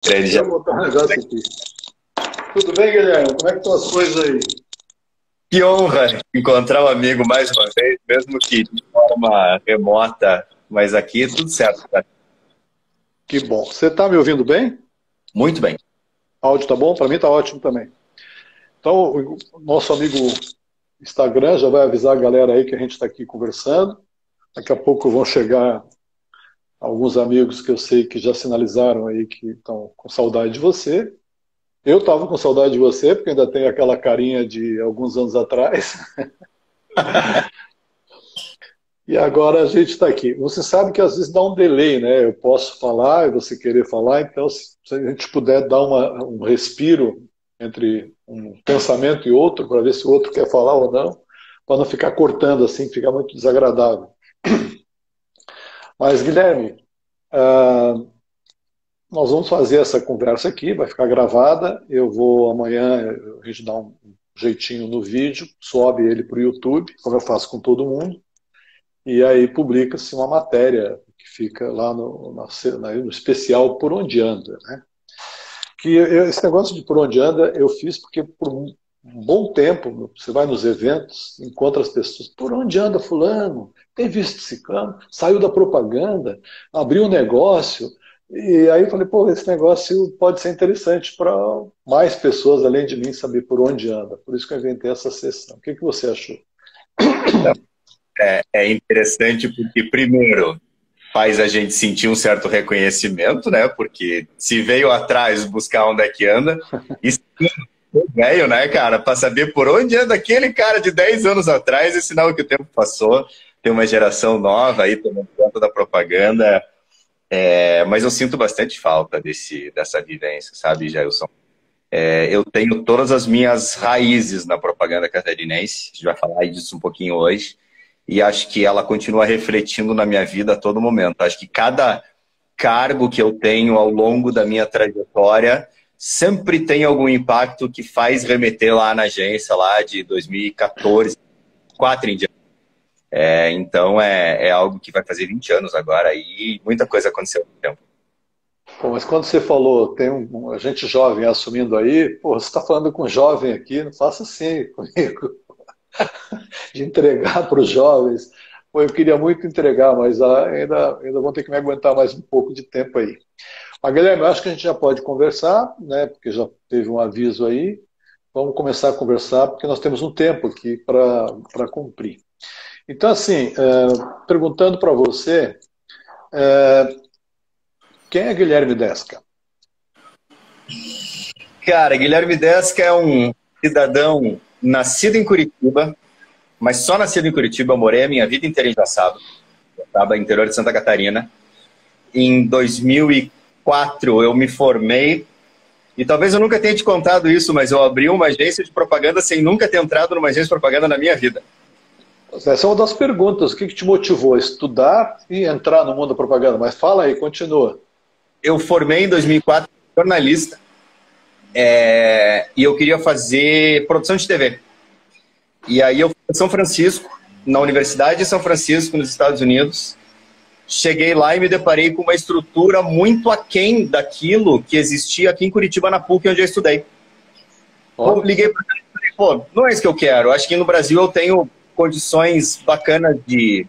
Deixa eu botar um negócio aqui. Tudo bem, Guilherme? Como é que estão as coisas aí? Que honra encontrar um amigo mais uma vez, mesmo que de forma remota, mas aqui tudo certo, tá? Que bom. Você está me ouvindo bem? Muito bem. O áudio tá bom? Para mim tá ótimo também. Então, o nosso amigo Instagram já vai avisar a galera aí que a gente está aqui conversando. Daqui a pouco vão chegar alguns amigos que eu sei que já sinalizaram aí que estão com saudade de você. Eu estava com saudade de você, porque ainda tenho aquela carinha de alguns anos atrás. E agora a gente está aqui. Você sabe que às vezes dá um delay, né? Eu posso falar e você querer falar, então se a gente puder dar um respiro entre um pensamento e outro, para ver se o outro quer falar ou não, para não ficar cortando assim, ficar muito desagradável. Mas, Guilherme, nós vamos fazer essa conversa aqui, vai ficar gravada. Eu vou amanhã, a gente dá um jeitinho no vídeo, sobe ele para o YouTube, como eu faço com todo mundo. E aí publica-se uma matéria que fica lá no especial Por Onde Anda, né? Esse negócio de Por Onde Anda eu fiz porque por um bom tempo você vai nos eventos, encontra as pessoas, por onde anda fulano? Tem visto ciclano? Saiu da propaganda, abriu um negócio, e aí eu falei, pô, esse negócio pode ser interessante para mais pessoas além de mim saber por onde anda. Por isso que eu inventei essa sessão. O que você achou? É interessante porque, primeiro, faz a gente sentir um certo reconhecimento, né? Porque se veio atrás buscar onde é que anda, e velho, né, cara? Para saber por onde anda aquele cara de 10 anos atrás, é sinal que o tempo passou, tem uma geração nova aí tomando conta da propaganda. Mas eu sinto bastante falta dessa vivência, sabe, Jailson? Eu tenho todas as minhas raízes na propaganda catarinense, a gente vai falar disso um pouquinho hoje, e acho que ela continua refletindo na minha vida a todo momento. Acho que cada cargo que eu tenho ao longo da minha trajetória sempre tem algum impacto que faz remeter lá na agência, lá de 2014, 4 em diante. Então é algo que vai fazer 20 anos agora e muita coisa aconteceu no tempo. Pô, mas quando você falou, tem a gente jovem assumindo aí, pô, você está falando com um jovem aqui, não faça assim comigo, de entregar para os jovens. Pô, eu queria muito entregar, mas ainda vão ter que me aguentar mais um pouco de tempo aí. Mas, Guilherme, eu acho que a gente já pode conversar, né, porque já teve um aviso aí. Vamos começar a conversar, porque nós temos um tempo aqui para cumprir. Então, assim, perguntando para você, quem é Guilherme Desca? Cara, Guilherme Desca é um cidadão nascido em Curitiba, mas só nascido em Curitiba. Eu morei a minha vida inteira em Joaçaba, interior de Santa Catarina. Em 2004 eu me formei, e talvez eu nunca tenha te contado isso, mas eu abri uma agência de propaganda sem nunca ter entrado numa agência de propaganda na minha vida. Essa é uma das perguntas. O que te motivou a estudar e entrar no mundo da propaganda? Mas fala aí, continua. Eu formei em 2004 jornalista, e eu queria fazer produção de TV. E aí eu fui em São Francisco, na Universidade de São Francisco, nos Estados Unidos. Cheguei lá e me deparei com uma estrutura muito aquém daquilo que existia aqui em Curitiba, na PUC, onde eu estudei. Eu liguei para ele e falei, pô, não é isso que eu quero. Acho que no Brasil eu tenho condições bacanas de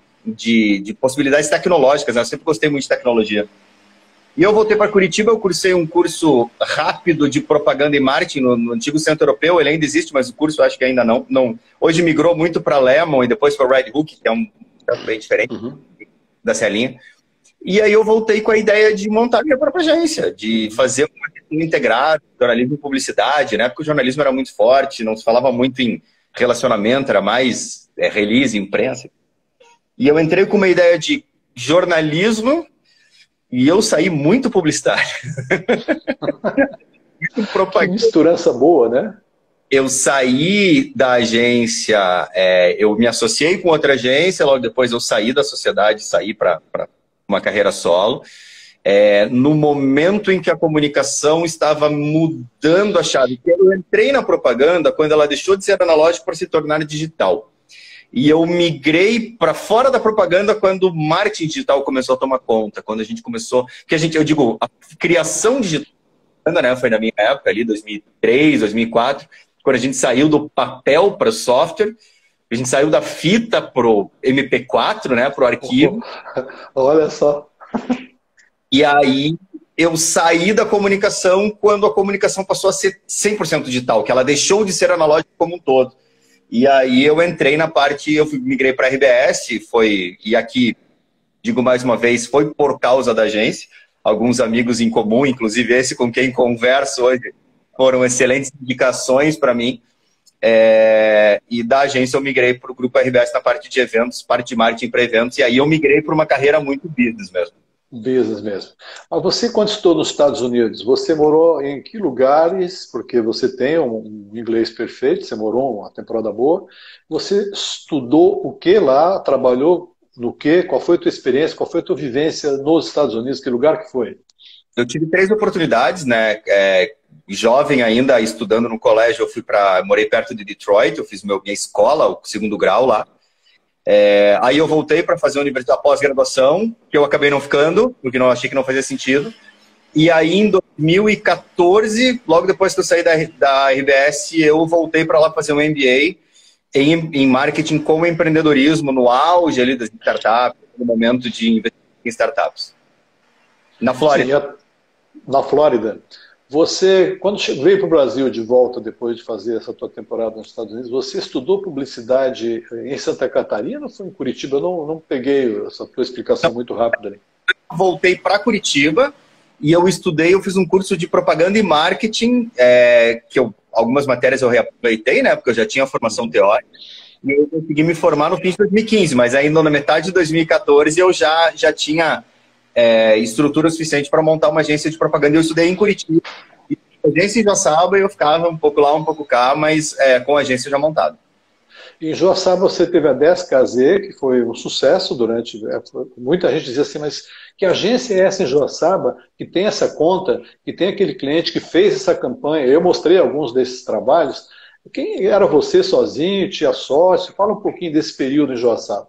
possibilidades tecnológicas, né? Eu sempre gostei muito de tecnologia. E eu voltei para Curitiba, eu cursei um curso rápido de propaganda e marketing no antigo Centro Europeu. Ele ainda existe, mas o curso acho que ainda não. Hoje migrou muito para Lemon e depois para Red Hook, que é um bem diferente da Celinha. E aí eu voltei com a ideia de montar minha própria agência, de fazer um marketing integrado, jornalismo e publicidade, né? Porque o jornalismo era muito forte, não se falava muito em relacionamento, era mais release, imprensa. E eu entrei com uma ideia de jornalismo e eu saí muito publicitário. Que misturança boa, né? Eu saí da agência, eu me associei com outra agência, logo depois eu saí da sociedade, saí para uma carreira solo. No momento em que a comunicação estava mudando a chave. Eu entrei na propaganda quando ela deixou de ser analógica para se tornar digital. E eu migrei para fora da propaganda quando o marketing digital começou a tomar conta, quando a gente começou... a criação digital né? Foi na minha época ali, 2003, 2004, quando a gente saiu do papel para o software, a gente saiu da fita pro MP4, né? Pro arquivo. Olha só. E aí eu saí da comunicação quando a comunicação passou a ser 100% digital, que ela deixou de ser analógica como um todo. E aí eu entrei na parte, eu migrei para a RBS, e aqui, digo mais uma vez, foi por causa da agência. Alguns amigos em comum, inclusive esse com quem converso hoje, foram excelentes indicações para mim. E da agência eu migrei para o Grupo RBS na parte de eventos, parte de marketing para eventos, e aí eu migrei para uma carreira muito business mesmo. Business mesmo. Mas você, quando estudou nos Estados Unidos, você morou em que lugares? Porque você tem um inglês perfeito, você morou uma temporada boa. Você estudou o que lá? Trabalhou no quê? Qual foi a tua experiência? Qual foi a tua vivência nos Estados Unidos? Que lugar que foi? Eu tive 3 oportunidades, né? Jovem ainda, estudando no colégio, morei perto de Detroit, eu fiz minha escola, o 2º grau lá. Aí eu voltei para fazer a pós-graduação, que eu acabei não ficando, porque não achei que não fazia sentido. E aí em 2014, logo depois que eu saí da RBS, eu voltei para lá fazer um MBA em marketing com empreendedorismo, no auge ali das startups, no momento de investir em startups. Na Flórida. Sim, na Flórida. Você, quando veio para o Brasil de volta, depois de fazer essa tua temporada nos Estados Unidos, você estudou publicidade em Santa Catarina ou foi em Curitiba? Eu não peguei essa tua explicação muito rápida ali. Voltei para Curitiba e eu fiz um curso de propaganda e marketing, algumas matérias eu reaproveitei, né, porque eu já tinha formação teórica, e eu consegui me formar no fim de 2015, mas ainda na metade de 2014 eu já tinha estrutura suficiente para montar uma agência de propaganda. Eu estudei em Curitiba, e a agência em Joaçaba eu ficava um pouco lá, um pouco cá, mas com a agência já montada. Em Joaçaba você teve a 10KZ, que foi um sucesso durante... Muita gente dizia assim, mas que agência é essa em Joaçaba que tem essa conta, que tem aquele cliente que fez essa campanha? Eu mostrei alguns desses trabalhos. Quem era você sozinho, tinha sócio? Fala um pouquinho desse período em Joaçaba.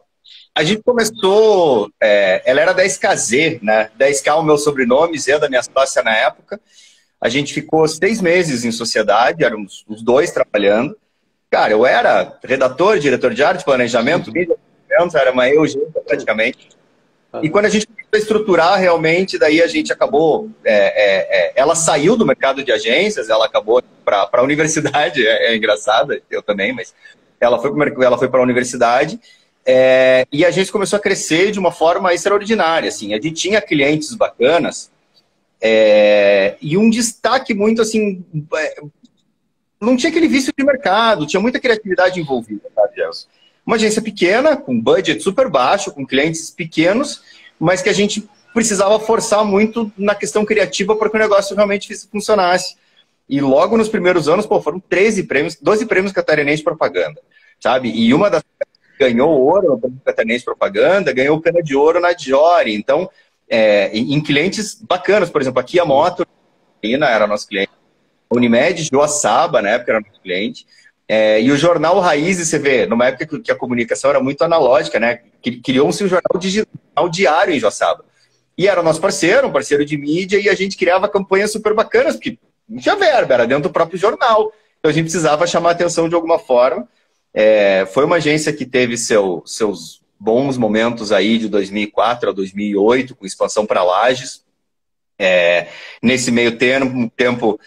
A gente começou, ela era 10KZ, né? 10K é o meu sobrenome, Z da minha sócia na época. A gente ficou 6 meses em sociedade, éramos os 2 trabalhando. Cara, eu era redator, diretor de arte, planejamento, era uma eu junta praticamente. E quando a gente começou a estruturar realmente, daí a gente acabou... ela saiu do mercado de agências, ela acabou para a universidade, engraçado, eu também, mas ela foi para a universidade. E a gente começou a crescer de uma forma extraordinária. Assim. A gente tinha clientes bacanas e um destaque muito assim... não tinha aquele vício de mercado, tinha muita criatividade envolvida, sabe, Gelson? Uma agência pequena, com budget super baixo, com clientes pequenos, mas que a gente precisava forçar muito na questão criativa para que o negócio realmente funcionasse. E logo nos primeiros anos, foram 12 prêmios catarinenses de propaganda, sabe? E uma das ganhou ouro no Prêmio Catarinense de Propaganda, ganhou pena de ouro na Dior. Então, em clientes bacanas, por exemplo, aqui a Moto, era nosso cliente, a Unimed, Joaçaba, na época, era nosso cliente, e o jornal Raízes, você vê, numa época que a comunicação era muito analógica, né? Criou-se um jornal digital diário em Joaçaba. E era nosso parceiro, um parceiro de mídia, e a gente criava campanhas super bacanas, porque não tinha verba, era dentro do próprio jornal. Então a gente precisava chamar a atenção de alguma forma. Foi uma agência que teve seus bons momentos aí de 2004 a 2008, com expansão para Lages. Nesse meio tempo,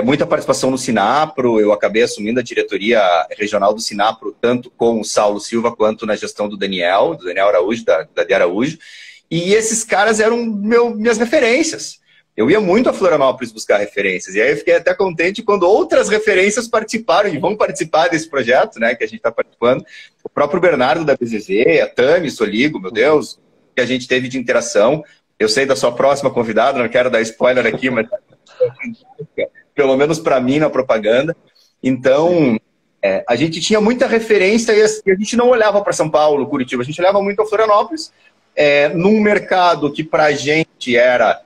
muita participação no Sinapro. Eu acabei assumindo a diretoria regional do Sinapro, tanto com o Saulo Silva, quanto na gestão do Daniel Araújo, da De Araújo. E esses caras eram minhas referências. Eu ia muito a Florianópolis buscar referências. E aí eu fiquei até contente quando outras referências participaram e vão participar desse projeto, né, que a gente está participando. O próprio Bernardo da BZZ, a Tami Soligo, meu Deus, que a gente teve de interação. Eu sei da sua próxima convidada, não quero dar spoiler aqui, mas pelo menos para mim na propaganda. Então, a gente tinha muita referência e a gente não olhava para São Paulo, Curitiba, a gente olhava muito a Florianópolis, num mercado que para a gente era...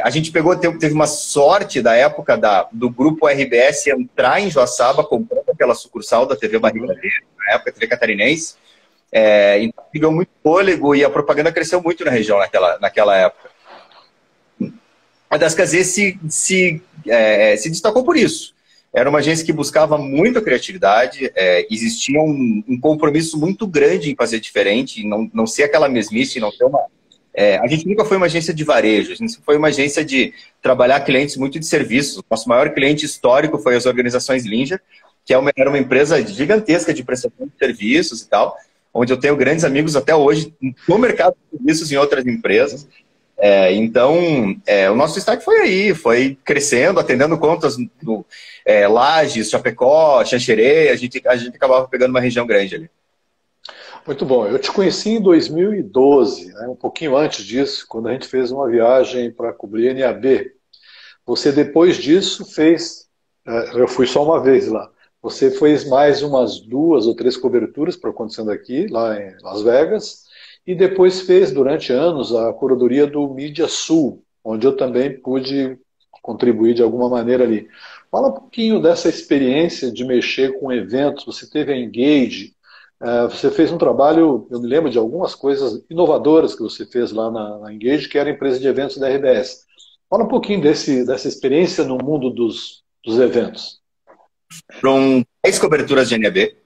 a gente teve uma sorte da época do grupo RBS entrar em Joaçaba, comprando aquela sucursal da TV Barriga Verde, na época TV Catarinense. Então, pegou muito fôlego e a propaganda cresceu muito na região naquela época. a Dascaset se destacou por isso. Era uma agência que buscava muita criatividade, existia um compromisso muito grande em fazer diferente, não ser aquela mesmice, não ter uma... a gente nunca foi uma agência de varejo, a gente foi uma agência de trabalhar clientes muito de serviços. Nosso maior cliente histórico foi as organizações Linja, que era uma empresa gigantesca de prestação de serviços e tal, onde eu tenho grandes amigos até hoje no mercado de serviços em outras empresas. Então, o nosso destaque foi aí, foi crescendo, atendendo contas do Lages, Chapecó, Xanxerê, a gente acabava pegando uma região grande ali. Muito bom. Eu te conheci em 2012, né, um pouquinho antes disso, quando a gente fez uma viagem para cobrir NAB. Você, depois disso, fez... eu fui só uma vez lá. Você fez mais umas 2 ou 3 coberturas para acontecendo aqui, lá em Las Vegas, e depois fez, durante anos, a curadoria do Mídia Sul, onde eu também pude contribuir de alguma maneira ali. Fala um pouquinho dessa experiência de mexer com eventos. Você teve a Engage, você fez um trabalho, eu me lembro de algumas coisas inovadoras que você fez lá na Engage, que era a empresa de eventos da RBS. Fala um pouquinho dessa experiência no mundo dos eventos. Foram 10 coberturas de NAB,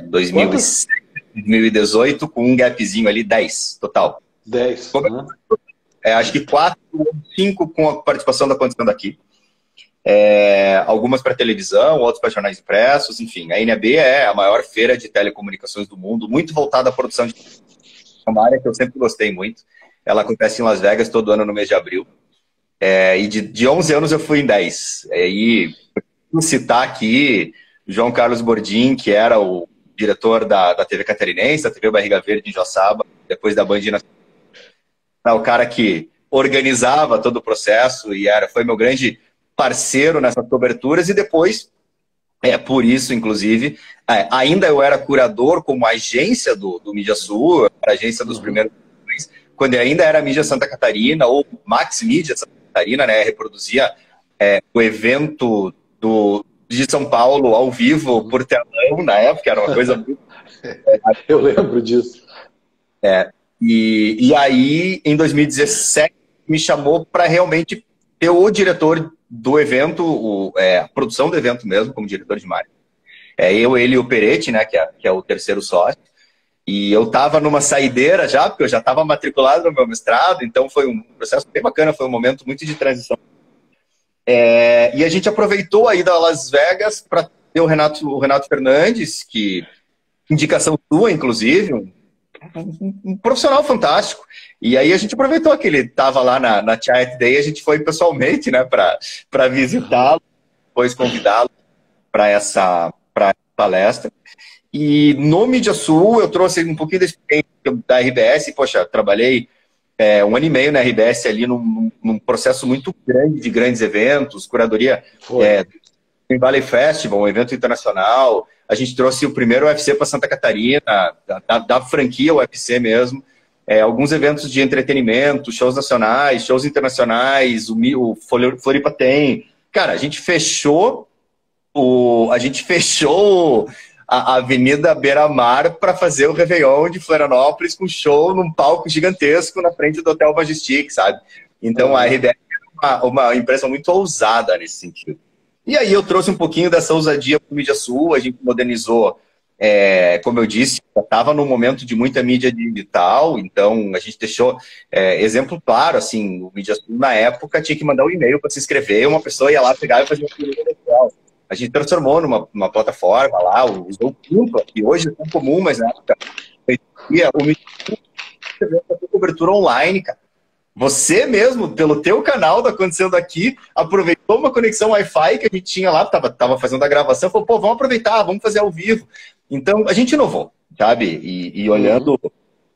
2018, com um gapzinho ali, 10 total. 10. Acho que 4 ou 5 com a participação da Acontecendo Aqui. Algumas para televisão, outras para jornais impressos, enfim. A NAB é a maior feira de telecomunicações do mundo, muito voltada à produção de... uma área que eu sempre gostei muito. Ela acontece em Las Vegas todo ano no mês de abril. E de 11 anos eu fui em 10. E vou citar aqui o João Carlos Bordim, que era o diretor da TV Catarinense, da TV Barriga Verde em Joaçaba, depois da Band Nacional. O cara que organizava todo o processo e foi meu grande parceiro nessas coberturas. E depois, por isso, inclusive, ainda eu era curador como agência do Mídia Sul, a agência dos primeiros, quando ainda era Mídia Santa Catarina, ou Max Mídia Santa Catarina, né, reproduzia o evento de São Paulo ao vivo por telão, na época, era uma coisa muito... Eu lembro disso. E aí, em 2017, me chamou para realmente ter o diretor do evento, a produção do evento mesmo, como diretor de marketing. Eu, ele e o Peretti, né, que é o terceiro sócio. E eu estava numa saideira já, porque eu já estava matriculado no meu mestrado, então foi um processo bem bacana, foi um momento muito de transição. E a gente aproveitou aí da Las Vegas para ter o Renato Fernandes, que indicação sua, inclusive, um profissional fantástico. E aí a gente aproveitou que ele estava lá na Chat Day, a gente foi pessoalmente, né, para visitá-lo, depois convidá-lo para essa palestra. E no Mídia Sul eu trouxe um pouquinho da experiência da RBS. Poxa, trabalhei 1 ano e meio na RBS ali num processo muito grande de grandes eventos, curadoria em Valley Festival, um evento internacional. A gente trouxe o primeiro UFC para Santa Catarina, da franquia UFC mesmo. Alguns eventos de entretenimento, shows nacionais, shows internacionais, o Floripa tem. Cara, a gente fechou a Avenida Beira-Mar para fazer o Réveillon de Florianópolis com show num palco gigantesco na frente do Hotel Majestic, sabe? Então a RBS é uma empresa muito ousada nesse sentido. E aí eu trouxe um pouquinho dessa ousadia para o Mídia Sul, a gente modernizou, como eu disse, estava num momento de muita mídia digital, então a gente deixou exemplo claro, assim, o Mídia Sul na época tinha que mandar um e-mail para se inscrever, uma pessoa ia lá pegar e fazer uma coisa legal. A gente transformou numa plataforma lá, usou o Pumpa, que hoje é tão comum, mas na época o Mídia Sul fazer cobertura online, cara. Você mesmo, pelo teu canal da Acontecendo Aqui, aproveitou uma conexão Wi-Fi que a gente tinha lá, tava fazendo a gravação, falou, pô, vamos aproveitar, vamos fazer ao vivo. Então, a gente inovou, sabe? E olhando...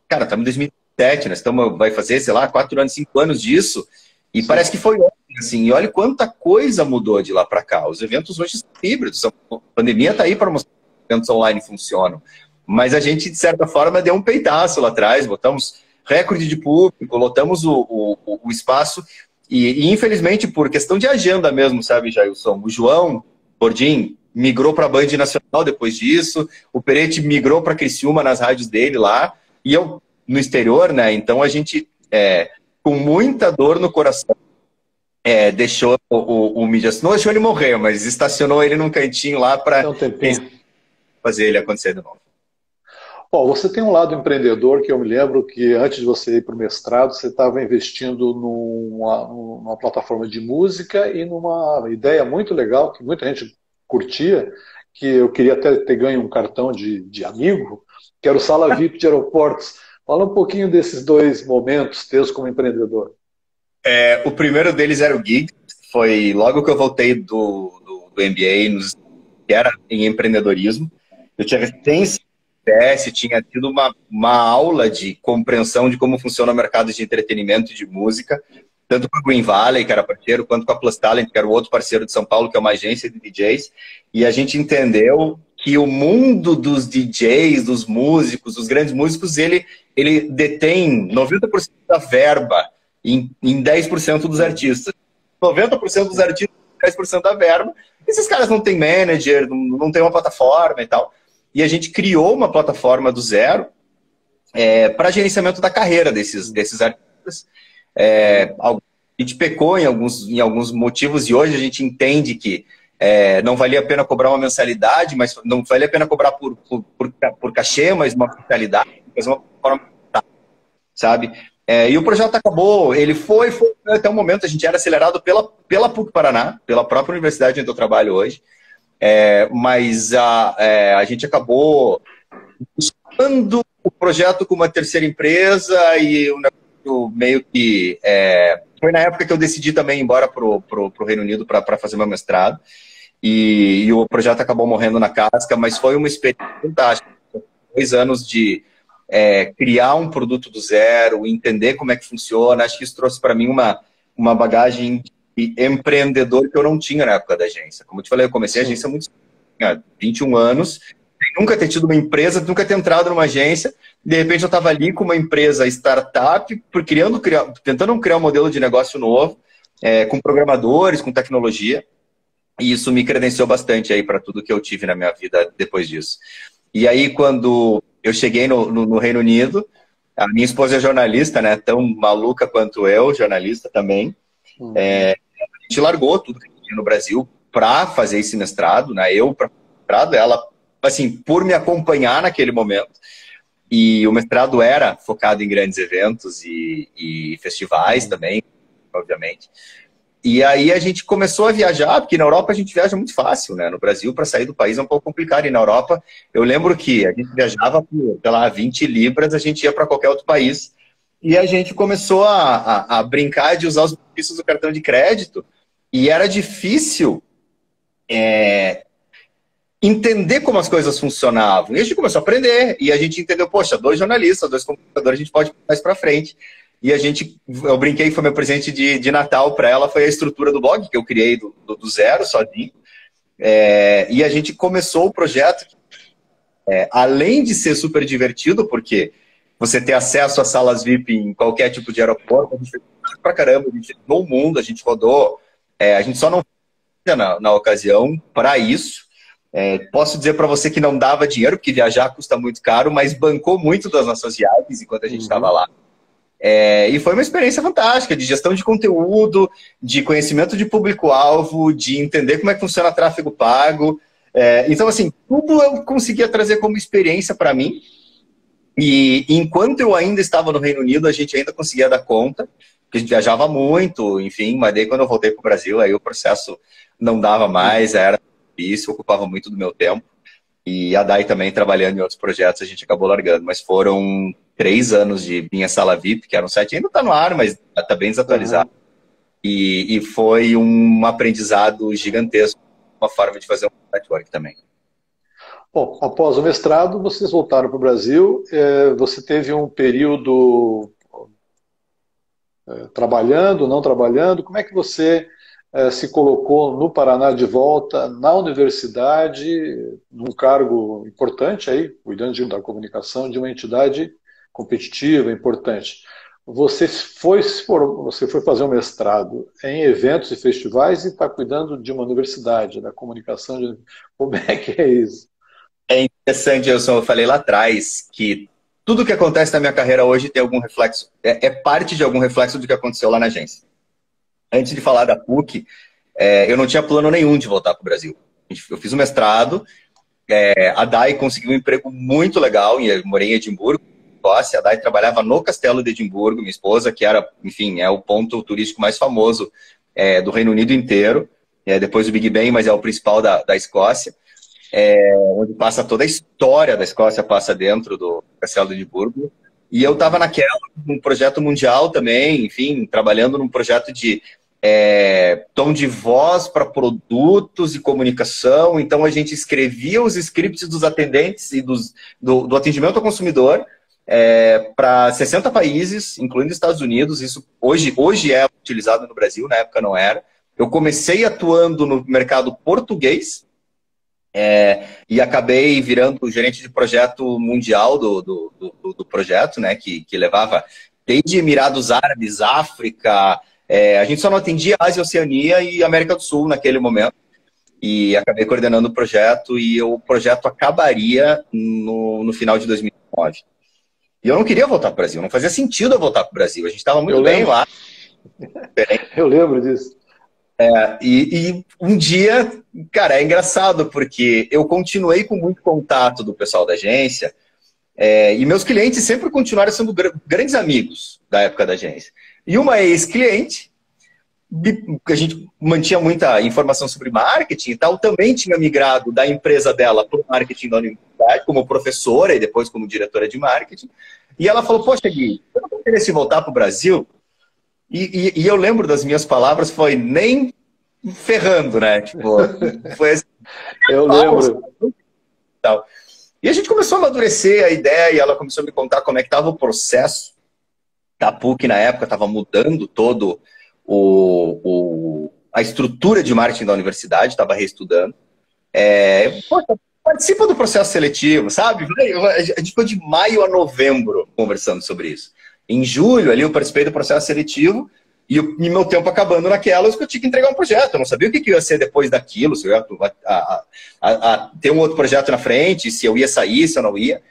Cara, estamos em 2007, nós vai fazer, sei lá, 4 anos, 5 anos disso, e parece que foi ontem, assim, e olha quanta coisa mudou de lá para cá. Os eventos hoje são híbridos, a pandemia está aí para mostrar que os eventos online funcionam. Mas a gente, de certa forma, deu um peitaço lá atrás, botamos recorde de público, lotamos o espaço e, infelizmente, por questão de agenda mesmo, sabe, Jailson? O João Bordim migrou para a Band Nacional depois disso, o Peretti migrou para Criciúma nas rádios dele lá, e eu no exterior, né? Então a gente, com muita dor no coração, deixou o mídia, não deixou ele morrer, mas estacionou ele num cantinho lá para Tem um tempinho. fazer ele acontecer de novo. Bom, você tem um lado empreendedor que eu me lembro que antes de você ir para o mestrado, você estava investindo numa plataforma de música e numa ideia muito legal que muita gente curtia, que eu queria até ter ganho um cartão de amigo, que era o Sala VIP de aeroportos. Fala um pouquinho desses dois momentos teus como empreendedor. O primeiro deles era o Gig, foi logo que eu voltei do MBA, que era em empreendedorismo. Eu tinha recém tinha tido uma aula de compreensão de como funciona o mercado de entretenimento e de música, tanto com a Green Valley, que era parceiro, quanto com a Plus Talent, que era o outro parceiro de São Paulo, que é uma agência de DJs, e a gente entendeu que o mundo dos DJs, dos músicos, dos grandes músicos, ele detém 90% da verba em 10% dos artistas. 90% dos artistas, 10% da verba. Esses caras não têm manager, não tem uma plataforma e tal. E a gente criou uma plataforma do zero para gerenciamento da carreira desses artistas. A gente pecou em alguns motivos e hoje a gente entende que não valia a pena cobrar uma mensalidade, mas não valia a pena cobrar por cachê, mas uma mensalidade, fazer uma plataforma, sabe? E o projeto acabou, ele foi até o momento, a gente era acelerado pela PUC Paraná, pela própria universidade onde eu trabalho hoje. Mas a gente acabou buscando o projeto com uma terceira empresa e o negócio meio que... foi na época que eu decidi também ir embora para o Reino Unido para fazer meu mestrado. E o projeto acabou morrendo na casca, mas foi uma experiência fantástica. 2 anos de criar um produto do zero, entender como é que funciona. Acho que isso trouxe para mim uma bagagem empreendedor que eu não tinha na época da agência. Como eu te falei, eu comecei a agência há 21 anos, nunca ter tido uma empresa, nunca ter entrado numa agência, de repente eu estava ali com uma empresa startup, tentando criar um modelo de negócio novo, com programadores, com tecnologia, e isso me credenciou bastante aí para tudo que eu tive na minha vida depois disso. E aí, quando eu cheguei no Reino Unido, a minha esposa é jornalista, né, tão maluca quanto eu, jornalista também, a gente largou tudo que tinha no Brasil para fazer esse mestrado, né? Eu para mestrado, ela, assim, por me acompanhar naquele momento. E o mestrado era focado em grandes eventos e festivais também, obviamente. E aí a gente começou a viajar, porque na Europa a gente viaja muito fácil, né? No Brasil, para sair do país é um pouco complicado. E na Europa, eu lembro que a gente viajava por, sei lá, 20 libras, a gente ia para qualquer outro país. E a gente começou a brincar de usar os benefícios do cartão de crédito. E era difícil entender como as coisas funcionavam. E a gente começou a aprender. E a gente entendeu, poxa, 2 jornalistas, 2 computadores, a gente pode passar isso para frente. E eu brinquei, foi meu presente de Natal para ela, foi a estrutura do blog, que eu criei do zero, sozinho. E a gente começou o projeto, além de ser super divertido, porque você ter acesso a salas VIP em qualquer tipo de aeroporto, a gente fez pra caramba, a gente rodou o mundo, a gente rodou, a gente só não fez na ocasião para isso. Posso dizer para você que não dava dinheiro, porque viajar custa muito caro, mas bancou muito das nossas viagens enquanto a gente estava lá. E foi uma experiência fantástica, de gestão de conteúdo, de conhecimento de público-alvo, de entender como é que funciona tráfego pago. Então, assim, tudo eu conseguia trazer como experiência para mim. E enquanto eu ainda estava no Reino Unido, a gente ainda conseguia dar conta, porque a gente viajava muito, enfim, mas daí quando eu voltei para o Brasil, aí o processo não dava mais, era difícil, ocupava muito do meu tempo. E a Dai também, trabalhando em outros projetos, a gente acabou largando. Mas foram 3 anos de minha sala VIP, que era um site, ainda está no ar, mas está bem desatualizado. E foi um aprendizado gigantesco, uma forma de fazer um network também. Bom, após o mestrado, vocês voltaram para o Brasil. Você teve um período trabalhando, não trabalhando. Como é que você se colocou no Paraná de volta, na universidade, num cargo importante aí, cuidando da comunicação de uma entidade competitiva, importante? Você foi fazer um mestrado em eventos e festivais e está cuidando de uma universidade, da comunicação. Como é que é isso? É interessante, eu falei lá atrás que tudo que acontece na minha carreira hoje tem algum reflexo, é parte de algum reflexo do que aconteceu lá na agência. antes de falar da PUC, eu não tinha plano nenhum de voltar para o Brasil. Eu fiz o mestrado, a Dai conseguiu um emprego muito legal, eu morei em Edimburgo, Escócia. A Dai trabalhava no Castelo de Edimburgo, minha esposa, que era, enfim, é o ponto turístico mais famoso do Reino Unido inteiro, depois do Big Ben, mas é o principal da Escócia, onde passa toda a história da Escócia, passa dentro do Castelo de Edimburgo. E eu estava num projeto mundial também, enfim, trabalhando num projeto de tom de voz para produtos e comunicação. Então a gente escrevia os scripts dos atendentes e do atendimento ao consumidor para 60 países, incluindo Estados Unidos. Isso hoje é utilizado no Brasil, na época não era. Eu comecei atuando no mercado português e acabei virando gerente de projeto mundial do projeto, né, que levava desde Emirados Árabes, África. A gente só não atendia Ásia, Oceania e América do Sul naquele momento. E acabei coordenando o projeto, e o projeto acabaria no final de 2009. E eu não queria voltar para o Brasil, não fazia sentido eu voltar para o Brasil. A gente estava muito bem lá. Eu lembro disso. E um dia, cara, é engraçado, porque eu continuei com muito contato do pessoal da agência, e meus clientes sempre continuaram sendo grandes amigos da época da agência. E uma ex-cliente, que a gente mantinha muita informação sobre marketing e tal, também tinha migrado da empresa dela para o marketing da universidade, como professora e depois como diretora de marketing. E ela falou, poxa, Gui, eu não tenho interesse em voltar para o Brasil. E eu lembro das minhas palavras, foi nem ferrando, né? Tipo, foi assim, eu lembro. E a gente começou a amadurecer a ideia, e ela começou a me contar como é que estava o processo da PUC na época, estava mudando todo a estrutura de marketing da universidade, estava reestudando. Poxa, participa do processo seletivo, sabe? A gente ficou de maio a novembro conversando sobre isso. Em julho, ali, eu participei do processo seletivo e meu tempo acabando naquelas que eu tinha que entregar um projeto. Eu não sabia o que ia ser depois daquilo, se eu ia ter um outro projeto na frente, se eu ia sair, se eu não ia.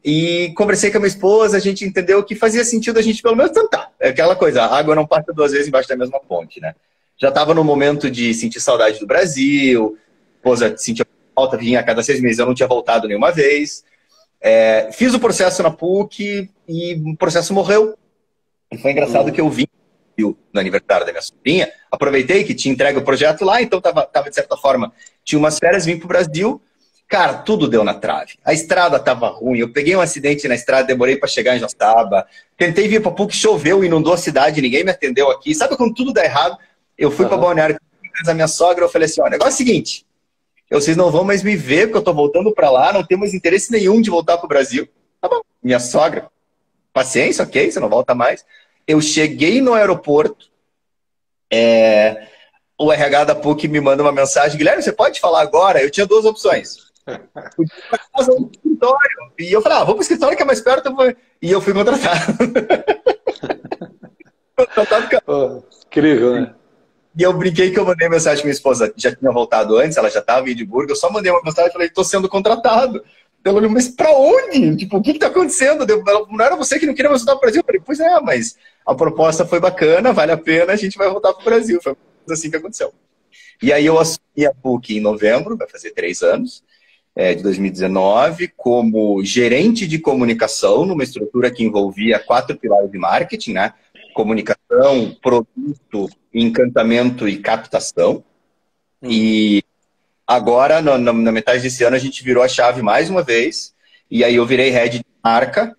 E conversei com a minha esposa, a gente entendeu que fazia sentido a gente pelo menos tentar. É aquela coisa, a água não passa duas vezes embaixo da mesma ponte, né? Já estava no momento de sentir saudade do Brasil, a esposa sentia falta, vinha a cada 6 meses, eu não tinha voltado nenhuma vez. Fiz o processo na PUC e o processo morreu. E foi engraçado que eu vim no aniversário da minha sobrinha, aproveitei que tinha entregue o projeto lá, então tava de certa forma, tinha umas férias, vim pro Brasil. Cara, tudo deu na trave. A estrada tava ruim, eu peguei um acidente na estrada, demorei para chegar em Joaçaba. Tentei vir para PUC, choveu, inundou a cidade, ninguém me atendeu aqui. Sabe quando tudo dá errado? Eu fui para Balneário com a minha sogra, eu falei assim, ó, o negócio é o seguinte, vocês não vão mais me ver, porque eu tô voltando para lá, não tenho mais interesse nenhum de voltar pro Brasil. Tá bom, minha sogra, paciência, ok, você não volta mais. Eu cheguei no aeroporto, o RH da PUC me manda uma mensagem, Guilherme, você pode falar agora? Eu tinha 2 opções. Podia ir pra casa ou pro escritório. E eu falei, vou pro escritório que é mais perto. E eu fui contratado. Incrível, né? E eu brinquei que eu mandei mensagem pra minha esposa, já tinha voltado antes, ela já estava em Edimburgo, eu só mandei uma mensagem e falei, tô sendo contratado. Ela olhou, mas pra onde? Tipo, o que tá acontecendo? Não era você que não queria mais voltar pro Brasil? Eu falei, pois é, mas a proposta foi bacana, vale a pena, a gente vai voltar pro Brasil. Foi assim que aconteceu. E aí eu assumi a PUC em novembro, vai fazer 3 anos, de 2019, como gerente de comunicação, numa estrutura que envolvia 4 pilares de marketing, né? Comunicação, produto, encantamento e captação. E agora, na metade desse ano, a gente virou a chave mais uma vez, e aí eu virei head de marca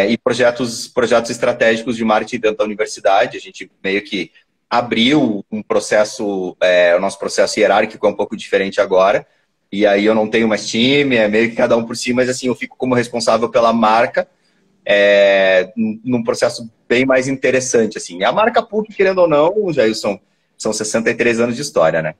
e projetos estratégicos de marketing dentro da universidade. A gente meio que abriu um processo, o nosso processo hierárquico é um pouco diferente agora, e aí eu não tenho mais time, é meio que cada um por si, mas assim, eu fico como responsável pela marca, num processo bem mais interessante, assim. E a marca PUC, querendo ou não, Jailson, são 63 anos de história, né?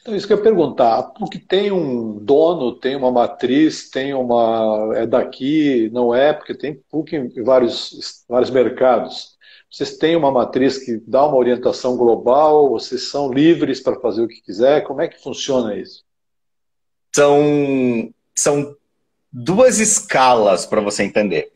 Então, isso que eu ia perguntar, a PUC tem um dono, tem uma matriz, tem uma... é daqui, não é? Porque tem PUC em vários mercados. Vocês têm uma matriz que dá uma orientação global? Vocês são livres para fazer o que quiser? Como é que funciona isso? São 2 escalas para você entender.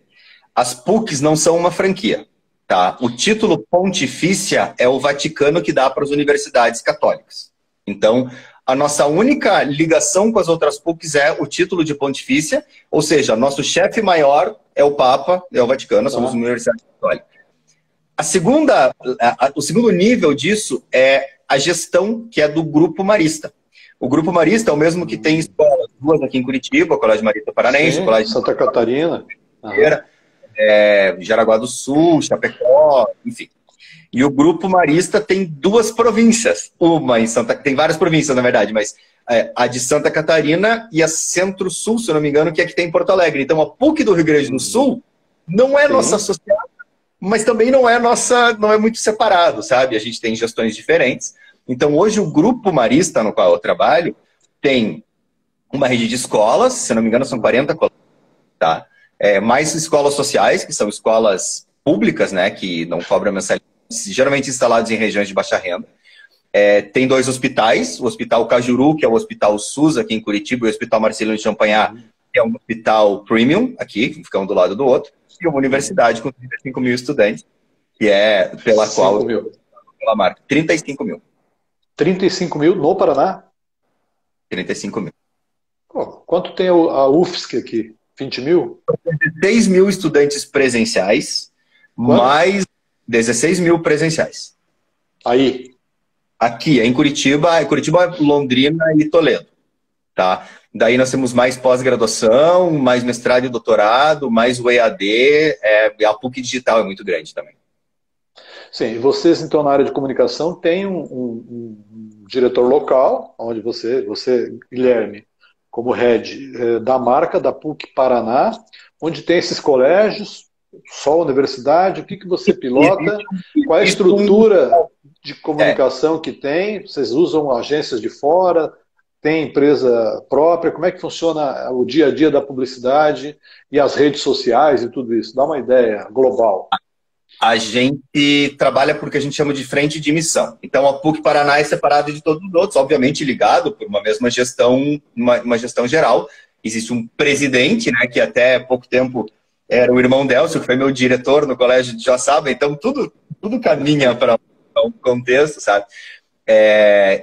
As PUCs não são uma franquia, tá? O título pontifícia é o Vaticano que dá para as universidades católicas. Então, a nossa única ligação com as outras PUCs é o título de pontifícia, ou seja, nosso chefe maior é o Papa, é o Vaticano, nós somos uma universidade católica. O segundo nível disso é a gestão, que é do Grupo Marista. O Grupo Marista é o mesmo que tem escolas, duas aqui em Curitiba, o Colégio Marista Paranense, Sim, o Colégio Santa Catarina, Jaraguá do Sul, Chapecó, enfim. E o Grupo Marista tem duas províncias. Tem várias províncias, na verdade, mas a de Santa Catarina e a Centro-Sul, se eu não me engano, que é que tem em Porto Alegre. Então, a PUC do Rio Grande do Sul não é nossa associada, mas também não é muito separado, sabe? A gente tem gestões diferentes. Então, hoje, o Grupo Marista, no qual eu trabalho, tem uma rede de escolas, se não me engano, são 40 colégios, tá? Mais escolas sociais, que são escolas públicas, né, que não cobram mensalidade, geralmente instalados em regiões de baixa renda. Tem 2 hospitais, o Hospital Cajuru, que é o Hospital SUS aqui em Curitiba, e o Hospital Marcelino de Champagnat, que é um hospital premium, aqui, que fica um do lado do outro, e uma universidade com 35 mil estudantes, que é pela qual... Pela marca. 35 mil. 35 mil no Paraná? 35 mil. Pô, quanto tem a UFSC aqui? 20 mil? 16 mil estudantes presenciais, mais 16 mil presenciais. Aí? Aqui, em Curitiba, Londrina e Toledo. Tá? Daí nós temos mais pós-graduação, mais mestrado e doutorado, mais o EAD, a PUC Digital é muito grande também. Sim, e vocês, então, na área de comunicação, têm um diretor local, onde você, Guilherme, como head da marca da PUC Paraná, onde tem esses colégios, só a universidade, o que você pilota, qual é a estrutura de comunicação que tem, vocês usam agências de fora, tem empresa própria, como é que funciona o dia a dia da publicidade e as redes sociais e tudo isso? Dá uma ideia global. A gente trabalha por que a gente chama de frente de missão. Então, a PUC Paraná é separada de todos os outros, obviamente ligado por uma mesma gestão, uma gestão geral. Existe um presidente, né, que até pouco tempo era o irmão Delcio, que foi meu diretor no colégio de Joaçaba, então tudo caminha para um contexto, sabe?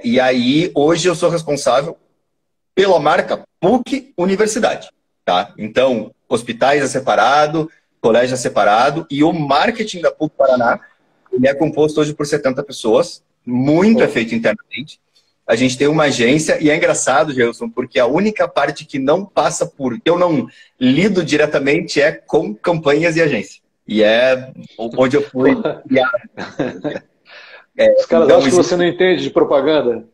E aí, hoje eu sou responsável pela marca PUC Universidade, tá? Então, hospitais é separado, colégio é separado, e o marketing da PUC Paraná, ele é composto hoje por 70 pessoas, muito é feito internamente. A gente tem uma agência, e é engraçado, Gelson, porque a única parte que não passa por... eu não lido diretamente é com campanhas e agência. E é onde eu fui... Os caras então, acham que você não entende de propaganda.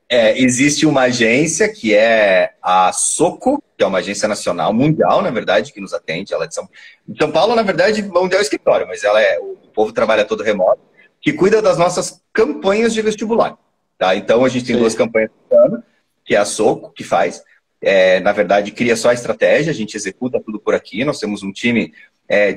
Existe uma agência que é a Soco, que é uma agência nacional, mundial, na verdade, que nos atende. Ela é de São Paulo, na verdade, onde é o escritório, mas o povo trabalha todo remoto, que cuida das nossas campanhas de vestibular. Tá? Então, a gente tem 2 campanhas por ano, que é a Soco, que faz. Na verdade, cria só a estratégia, a gente executa tudo por aqui. Nós temos um time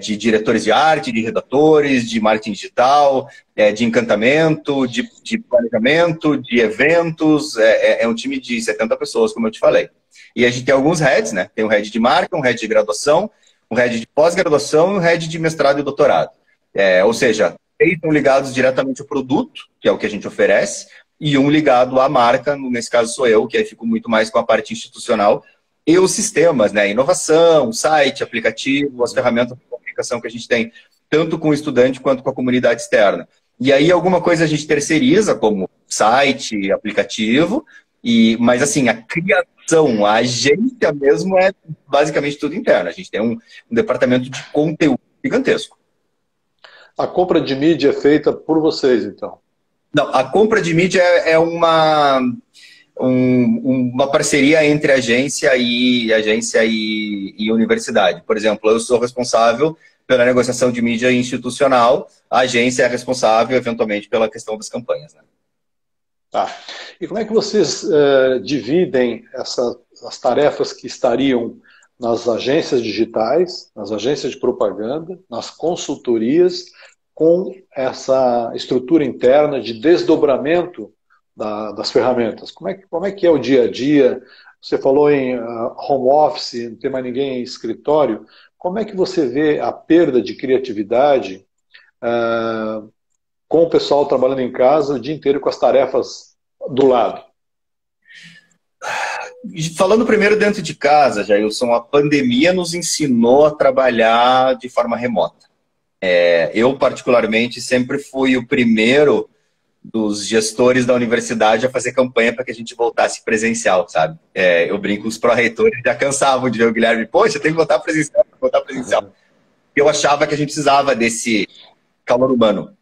de diretores de arte, de redatores, de marketing digital, de encantamento, de planejamento, de eventos. É um time de 70 pessoas, como eu te falei. E a gente tem alguns heads, né? Tem um head de marca, um head de graduação, um head de pós-graduação e um head de mestrado e doutorado. Ou seja, 3 estão ligados diretamente ao produto, que é o que a gente oferece, e um ligado à marca, nesse caso sou eu, que aí fico muito mais com a parte institucional, e os sistemas, né? Inovação, site, aplicativo, as ferramentas de comunicação que a gente tem, tanto com o estudante quanto com a comunidade externa. E aí alguma coisa a gente terceiriza, como site, aplicativo, mas assim, a criação, a agência mesmo é basicamente tudo interno. A gente tem um departamento de conteúdo gigantesco. A compra de mídia é feita por vocês, então? Não, a compra de mídia é uma parceria entre agência e universidade. Por exemplo, eu sou responsável pela negociação de mídia institucional, a agência é responsável, eventualmente, pela questão das campanhas. Né? Tá. E como é que vocês dividem as tarefas que estariam nas agências digitais, nas agências de propaganda, nas consultorias, com essa estrutura interna de desdobramento das ferramentas? Como é que é o dia a dia? Você falou em home office, não tem mais ninguém em escritório. Como é que você vê a perda de criatividade com o pessoal trabalhando em casa o dia inteiro com as tarefas do lado? Falando primeiro dentro de casa, Jailson, a pandemia nos ensinou a trabalhar de forma remota. Eu, particularmente, sempre fui o primeiro dos gestores da universidade a fazer campanha para que a gente voltasse presencial, sabe? Eu brinco, os pró-reitores já cansavam de ver o Guilherme, poxa, tem que voltar presencial, tem que voltar presencial. Eu achava que a gente precisava desse calor humano.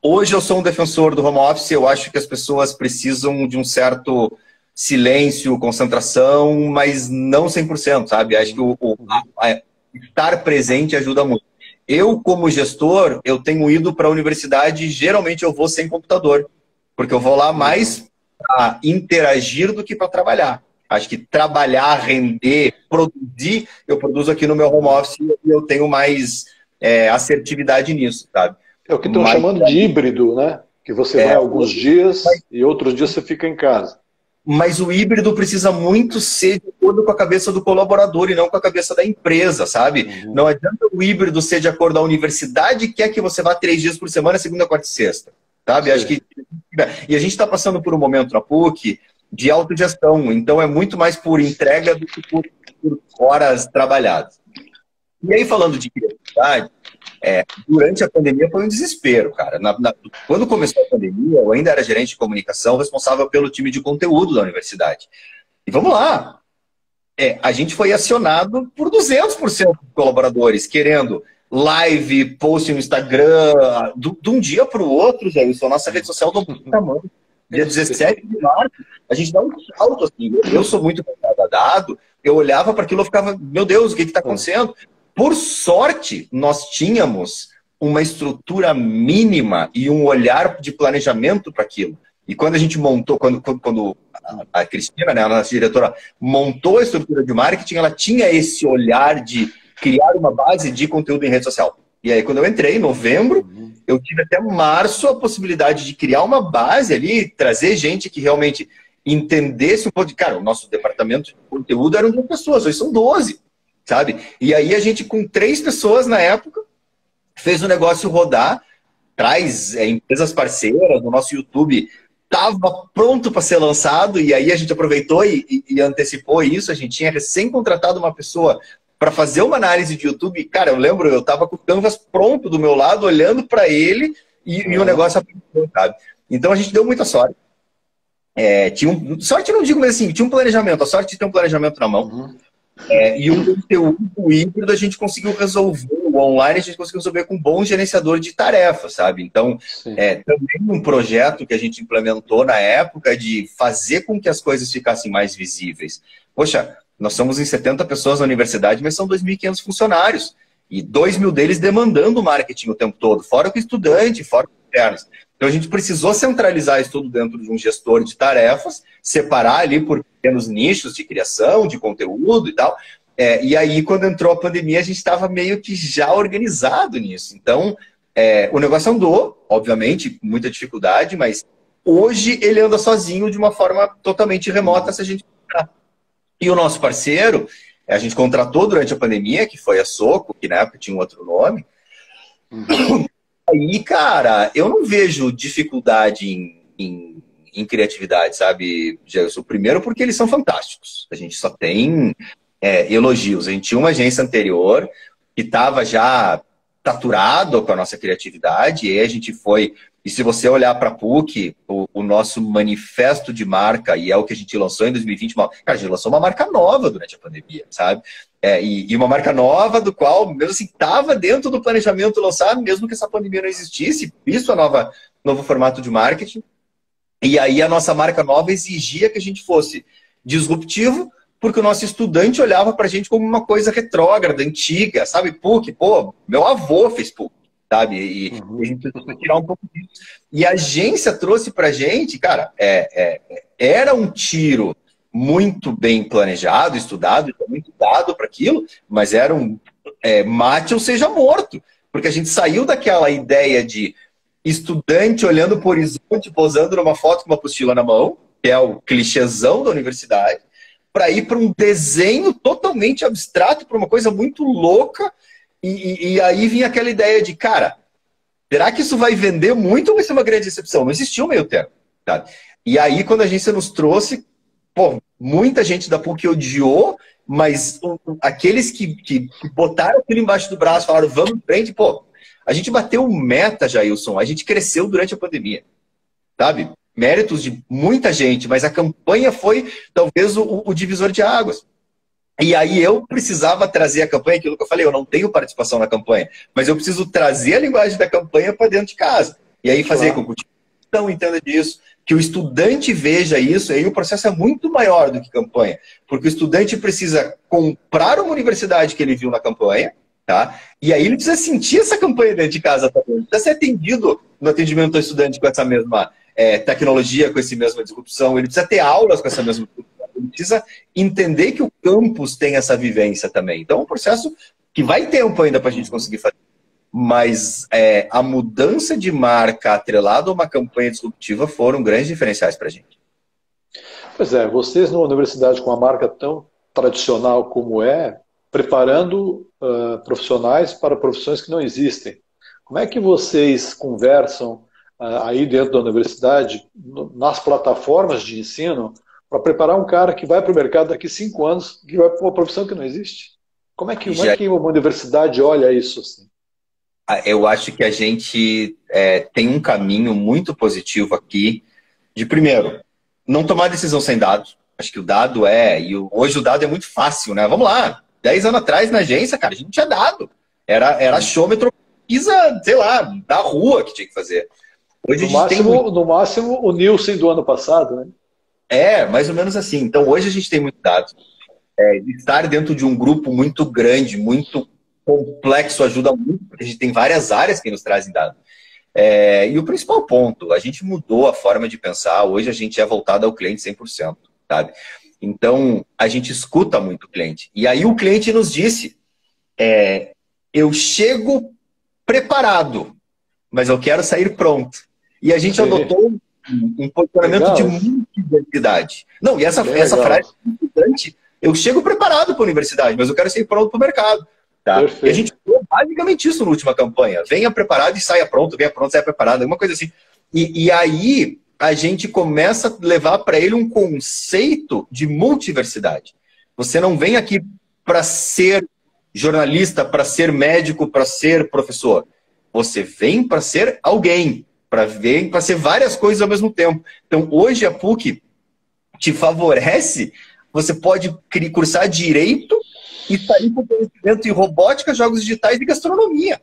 Hoje eu sou um defensor do home office, eu acho que as pessoas precisam de um certo silêncio, concentração, mas não 100%, sabe? Acho que estar presente ajuda muito. Eu, como gestor, eu tenho ido para a universidade e geralmente eu vou sem computador, porque eu vou lá mais para interagir do que para trabalhar. Acho que trabalhar, render, produzir, eu produzo aqui no meu home office e eu tenho mais assertividade nisso, sabe? É o que estão chamando de híbrido, né? Que você vai alguns dias e outros dias você fica em casa. Mas o híbrido precisa muito ser de acordo com a cabeça do colaborador e não com a cabeça da empresa, sabe? Não adianta o híbrido ser de acordo com a universidade, quer que você vá 3 dias por semana, segunda, quarta e sexta, sabe? Acho que... E a gente está passando por um momento na PUC de autogestão, então é muito mais por entrega do que por horas trabalhadas. E aí, falando de criatividade, durante a pandemia foi um desespero, cara. Quando começou a pandemia, eu ainda era gerente de comunicação, responsável pelo time de conteúdo da universidade. E vamos lá, a gente foi acionado por 200% de colaboradores, querendo live, post no Instagram, de um dia para o outro, Jailson, a nossa rede social do tamanho. Dia 17 de março, a gente dá um salto assim. Eu sou muito dado, eu olhava para aquilo e ficava, meu Deus, o que está acontecendo? Por sorte, nós tínhamos uma estrutura mínima e um olhar de planejamento para aquilo. E quando a gente montou, quando a Cristina, né, a nossa diretora, montou a estrutura de marketing, ela tinha esse olhar de criar uma base de conteúdo em rede social. E aí, quando eu entrei, em novembro, eu tive até março a possibilidade de criar uma base ali, trazer gente que realmente entendesse um pouco de... Cara, o nosso departamento de conteúdo eram 2 pessoas, hoje são 12. Sabe? E aí a gente, com 3 pessoas na época, fez o negócio rodar, traz empresas parceiras, o nosso YouTube estava pronto para ser lançado, e aí a gente aproveitou e antecipou isso. A gente tinha recém contratado uma pessoa para fazer uma análise de YouTube. Cara, eu lembro, eu estava com o Canvas pronto do meu lado, olhando para ele, e o negócio apareceu, sabe? Então a gente deu muita sorte. Sorte não digo, mas assim, tinha um planejamento, a sorte de ter um planejamento na mão. E o conteúdo híbrido a gente conseguiu resolver, o online a gente conseguiu resolver com um bom gerenciador de tarefas, sabe? Então, também um projeto que a gente implementou na época de fazer com que as coisas ficassem mais visíveis. Poxa, nós somos em 70 pessoas na universidade, mas são 2.500 funcionários. E 2.000 deles demandando marketing o tempo todo, fora com estudante, fora com internos. Então a gente precisou centralizar isso tudo dentro de um gestor de tarefas, separar ali por pequenos nichos de criação, de conteúdo e tal. E aí, quando entrou a pandemia, a gente estava meio que já organizado nisso. Então, o negócio andou, obviamente, com muita dificuldade, mas hoje ele anda sozinho de uma forma totalmente remota, se a gente... E o nosso parceiro, a gente contratou durante a pandemia, que foi a Soco, que na época tinha um outro nome. Aí, cara, eu não vejo dificuldade em criatividade, sabe, Gelson? Primeiro porque eles são fantásticos. A gente só tem elogios. A gente tinha uma agência anterior que estava já saturado com a nossa criatividade, e aí a gente foi... E se você olhar para a PUC, o nosso manifesto de marca, e é o que a gente lançou em 2020, cara, a gente lançou uma marca nova durante a pandemia, sabe? E uma marca nova do qual, mesmo assim, estava dentro do planejamento lançar, mesmo que essa pandemia não existisse, isso é novo formato de marketing. E aí a nossa marca nova exigia que a gente fosse disruptivo, porque o nosso estudante olhava para a gente como uma coisa retrógrada, antiga, sabe? PUC, pô, meu avô fez PUC, sabe? E a gente precisou tirar um pouco disso. E a agência trouxe para a gente, cara, era um tiro muito bem planejado, estudado, muito dado para aquilo, mas era um mate ou seja morto, porque a gente saiu daquela ideia de estudante olhando para o horizonte, posando numa foto com uma apostila na mão, que é o clichêzão da universidade, para ir para um desenho totalmente abstrato, para uma coisa muito louca, E aí vinha aquela ideia de, cara, será que isso vai vender muito ou vai ser uma grande decepção? Não existia um meio termo, sabe? E aí, quando a agência nos trouxe, pô, muita gente da PUC odiou, mas aqueles que botaram aquilo embaixo do braço, falaram, vamos em frente, pô, a gente bateu meta, Jailson, a gente cresceu durante a pandemia, sabe? Méritos de muita gente, mas a campanha foi talvez o divisor de águas. E aí eu precisava trazer a campanha, aquilo que eu falei, eu não tenho participação na campanha, mas eu preciso trazer a linguagem da campanha para dentro de casa. E aí fazer com que o não entenda disso, que o estudante veja isso, e aí o processo é muito maior do que campanha, porque o estudante precisa comprar uma universidade que ele viu na campanha, tá? E aí ele precisa sentir essa campanha dentro de casa também, ele precisa ser atendido no atendimento ao estudante com essa mesma tecnologia, com essa mesma disrupção, ele precisa ter aulas com essa mesma disrupção, ele precisa entender que o campus tem essa vivência também. Então é um processo que vai tempo ainda para a gente conseguir fazer. Mas a mudança de marca atrelada a uma campanha disruptiva foram grandes diferenciais para a gente. Pois é, vocês numa universidade com uma marca tão tradicional como preparando profissionais para profissões que não existem. Como é que vocês conversam aí dentro da universidade, nas plataformas de ensino, para preparar um cara que vai para o mercado daqui a 5 anos, que vai para uma profissão que não existe? Como é que uma universidade olha isso assim? Eu acho que a gente tem um caminho muito positivo aqui de, primeiro, não tomar decisão sem dados. Acho que o dado hoje o dado é muito fácil, né? Vamos lá, 10 anos atrás na agência, cara, a gente não tinha dado. Era achômetro, pesquisa, sei lá, da rua que tinha que fazer. Hoje no máximo o Nielsen do ano passado, né? Mais ou menos assim. Então hoje a gente tem muito dados. Estar dentro de um grupo muito grande, muito complexo ajuda muito, porque a gente tem várias áreas que nos trazem dados. E o principal ponto, a gente mudou a forma de pensar, hoje a gente é voltado ao cliente 100%, sabe? Então, a gente escuta muito o cliente. E aí o cliente nos disse, eu chego preparado, mas eu quero sair pronto. E a gente adotou um posicionamento de multiversidade. Não, e essa frase é importante, eu chego preparado para a universidade, mas eu quero sair pronto para o mercado. Tá? E a gente falou basicamente isso na última campanha. Venha preparado e saia pronto, venha pronto, saia preparado, alguma coisa assim. E aí a gente começa a levar para ele um conceito de multiversidade. Você não vem aqui para ser jornalista, para ser médico, para ser professor. Você vem para ser alguém, para ser várias coisas ao mesmo tempo. Então hoje a PUC te favorece, você pode cursar direito e sair com conhecimento em robótica, jogos digitais e gastronomia.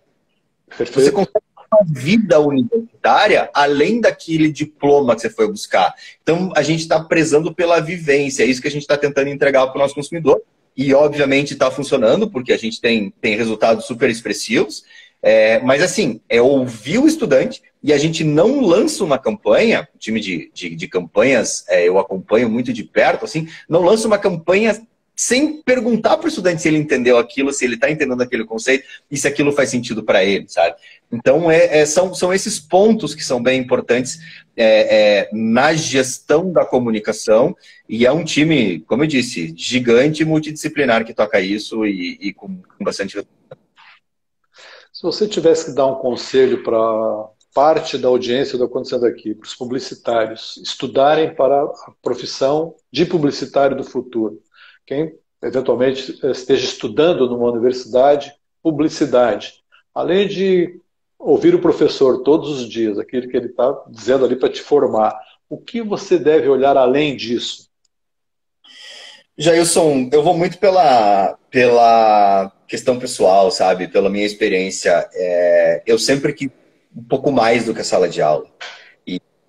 Perfeito. Você consegue uma vida universitária além daquele diploma que você foi buscar. Então, a gente está prezando pela vivência. É isso que a gente está tentando entregar para o nosso consumidor. E, obviamente, está funcionando, porque a gente tem resultados super expressivos. Mas, assim, ouvir o estudante e a gente não lança uma campanha, o time de campanhas, eu acompanho muito de perto, assim, não lança uma campanha sem perguntar para o estudante se ele entendeu aquilo, se ele está entendendo aquele conceito e se aquilo faz sentido para ele, sabe? Então, são esses pontos que são bem importantes na gestão da comunicação e é um time, como eu disse, gigante, multidisciplinar que toca isso e com bastante... Se você tivesse que dar um conselho para parte da audiência do Acontecendo Aqui, para os publicitários estudarem para a profissão de publicitário do futuro, quem eventualmente esteja estudando numa universidade, publicidade, além de ouvir o professor todos os dias, aquilo que ele está dizendo ali para te formar, o que você deve olhar além disso? Jailson, eu vou muito pela questão pessoal, sabe? Pela minha experiência. Eu sempre quis um pouco mais do que a sala de aula.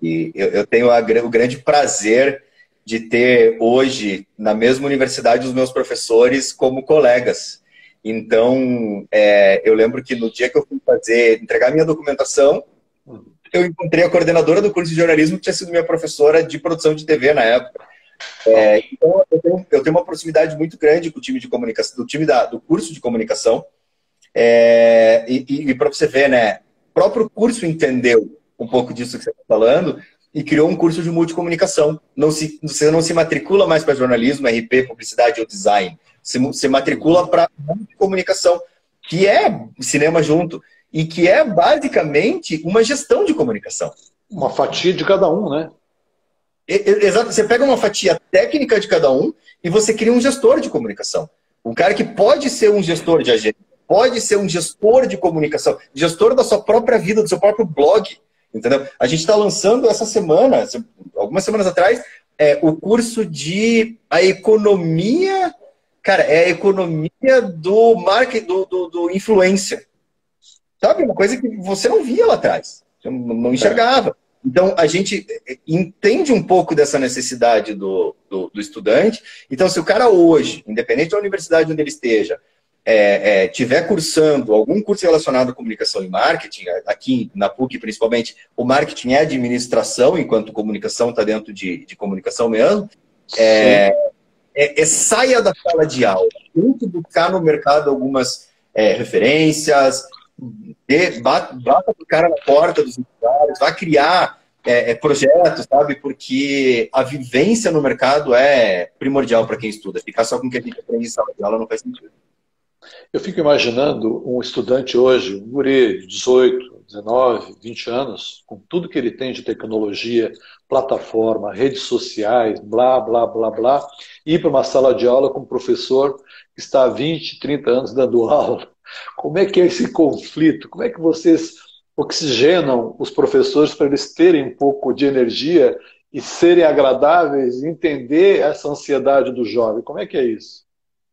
E eu tenho o grande prazer de ter hoje, na mesma universidade, os meus professores como colegas. Então, eu lembro que no dia que eu fui entregar minha documentação, eu encontrei a coordenadora do curso de jornalismo, que tinha sido minha professora de produção de TV na época. Então, eu tenho uma proximidade muito grande com o time de comunicação, do curso de comunicação. E para você ver, né, o próprio curso entendeu um pouco disso que você está falando e criou um curso de multicomunicação. Você não se matricula mais para jornalismo, RP, publicidade ou design. Você se matricula para multicomunicação. que é cinema junto, e que é basicamente uma gestão de comunicação. Uma fatia de cada um, né? Exato. Você pega uma fatia técnica de cada um e você cria um gestor de comunicação. Um cara que pode ser um gestor de agenda, pode ser um gestor de comunicação, gestor da sua própria vida, do seu próprio blog. Entendeu? A gente está lançando essa semana, algumas semanas atrás, o curso de a economia. Cara, é a economia do marketing, do influencer. Sabe? Uma coisa que você não via lá atrás. Você não enxergava. Então, a gente entende um pouco dessa necessidade do estudante. Então, se o cara hoje, independente da universidade onde ele esteja, tiver cursando algum curso relacionado à comunicação e marketing, aqui na PUC principalmente, o marketing é administração, enquanto comunicação está dentro de comunicação mesmo, saia da sala de aula, tente buscar no mercado algumas referências, bata o cara na porta dos usuários, vai criar projetos, sabe? Porque a vivência no mercado é primordial para quem estuda. Ficar só com o que a gente aprende em sala de aula não faz sentido. Eu fico imaginando um estudante hoje, um guri de 18, 19, 20 anos, com tudo que ele tem de tecnologia, plataforma, redes sociais, blá, blá, blá, blá, ir para uma sala de aula com um professor que está há 20, 30 anos dando aula. Como é que é esse conflito? Como é que vocês oxigenam os professores para eles terem um pouco de energia e serem agradáveis e entender essa ansiedade do jovem? Como é que é isso?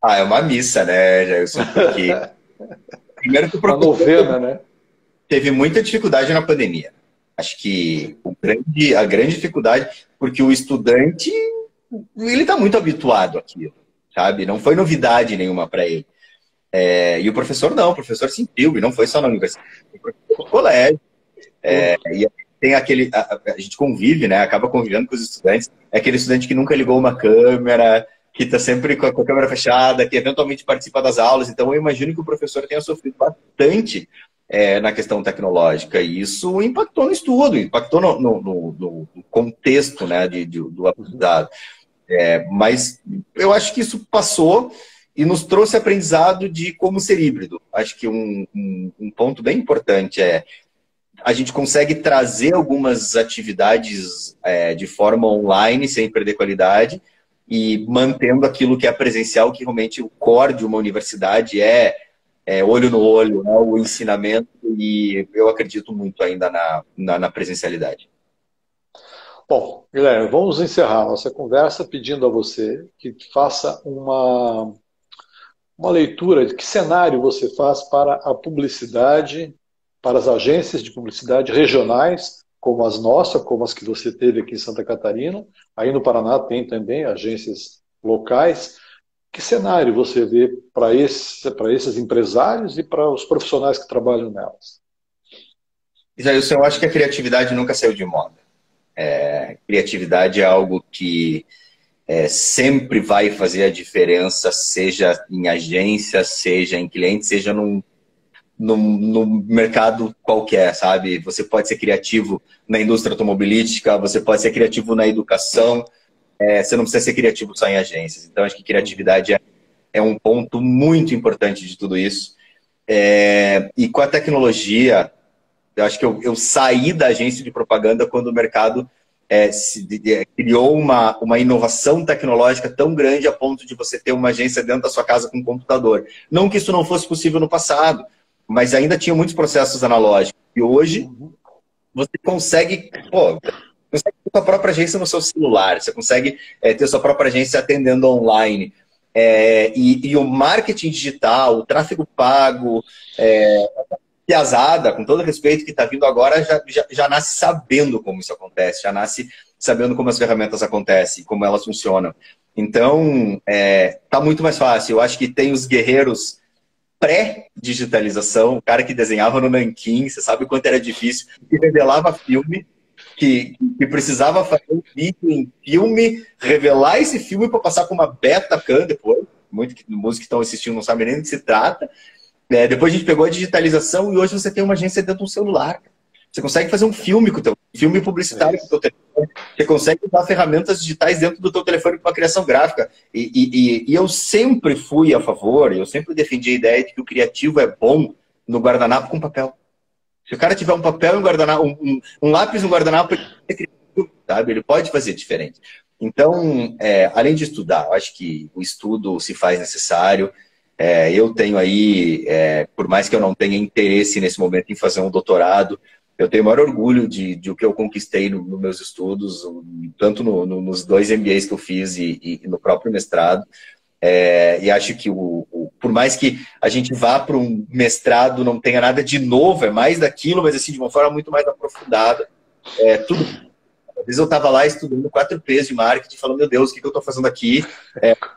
É uma missa, né, Jailson? Porque primeiro que o professor uma novena, né? Teve muita dificuldade na pandemia. Acho que a grande dificuldade, porque o estudante, ele está muito habituado àquilo, sabe? Não foi novidade nenhuma para ele. E o professor não, o professor sentiu, e não foi só na universidade, foi no colégio. E tem aquele... A gente convive, né? Acaba convivendo com os estudantes. É aquele estudante que nunca ligou uma câmera, que está sempre com a câmera fechada, que eventualmente participa das aulas. Então, eu imagino que o professor tenha sofrido bastante na questão tecnológica. E isso impactou no estudo, impactou no contexto, né, do aprendizado. Mas eu acho que isso passou e nos trouxe aprendizado de como ser híbrido. Acho que um ponto bem importante a gente consegue trazer algumas atividades de forma online, sem perder qualidade, e mantendo aquilo que é presencial, que realmente o core de uma universidade olho no olho, né, o ensinamento, e eu acredito muito ainda na presencialidade. Bom, Guilherme, vamos encerrar nossa conversa pedindo a você que faça uma leitura de que cenário você faz para a publicidade, para as agências de publicidade regionais, como as nossas, como as que você teve aqui em Santa Catarina. Aí no Paraná tem também agências locais. Que cenário você vê para esses empresários e para os profissionais que trabalham nelas? Isaías, eu acho que a criatividade nunca saiu de moda. Criatividade é algo que sempre vai fazer a diferença, seja em agência, seja em cliente, seja no mercado qualquer, sabe? Você pode ser criativo na indústria automobilística, você pode ser criativo na educação, você não precisa ser criativo só em agências. Então, acho que criatividade é um ponto muito importante de tudo isso. E com a tecnologia, eu acho que eu saí da agência de propaganda quando o mercado criou uma inovação tecnológica tão grande a ponto de você ter uma agência dentro da sua casa com um computador. Não que isso não fosse possível no passado, mas ainda tinha muitos processos analógicos. E hoje, você consegue ter sua própria agência no seu celular, você consegue ter sua própria agência atendendo online. E o marketing digital, o tráfego pago, piazada, com todo respeito que está vindo agora, já nasce sabendo como isso acontece, já nasce sabendo como as ferramentas acontecem, como elas funcionam. Então, tá muito mais fácil. Eu acho que tem os guerreiros pré-digitalização, o cara que desenhava no nanquim, você sabe o quanto era difícil, que revelava filme, que precisava fazer um vídeo em filme, revelar esse filme para passar por uma beta-cam depois. Muitos músicos que estão assistindo não sabem nem do que se trata. Depois a gente pegou a digitalização e hoje você tem uma agência dentro do celular. Você consegue fazer um filme com o teu filme publicitário com o teu telefone. Você consegue usar ferramentas digitais dentro do teu telefone para uma criação gráfica. E eu sempre fui a favor, eu sempre defendi a ideia de que o criativo é bom no guardanapo com papel. Se o cara tiver um papel e um guardanapo, um lápis no guardanapo, ele é criativo, sabe? Ele pode fazer diferente. Então, além de estudar, eu acho que o estudo se faz necessário. Eu tenho aí, por mais que eu não tenha interesse nesse momento em fazer um doutorado, eu tenho o maior orgulho de o que eu conquistei nos meus estudos, tanto nos 2 MBAs que eu fiz e no próprio mestrado. E acho que, por mais que a gente vá para um mestrado, não tenha nada de novo, é mais daquilo, mas assim, de uma forma muito mais aprofundada. Tudo. Às vezes eu estava lá estudando 4 P's de marketing, falando, meu Deus, o que eu estou fazendo aqui?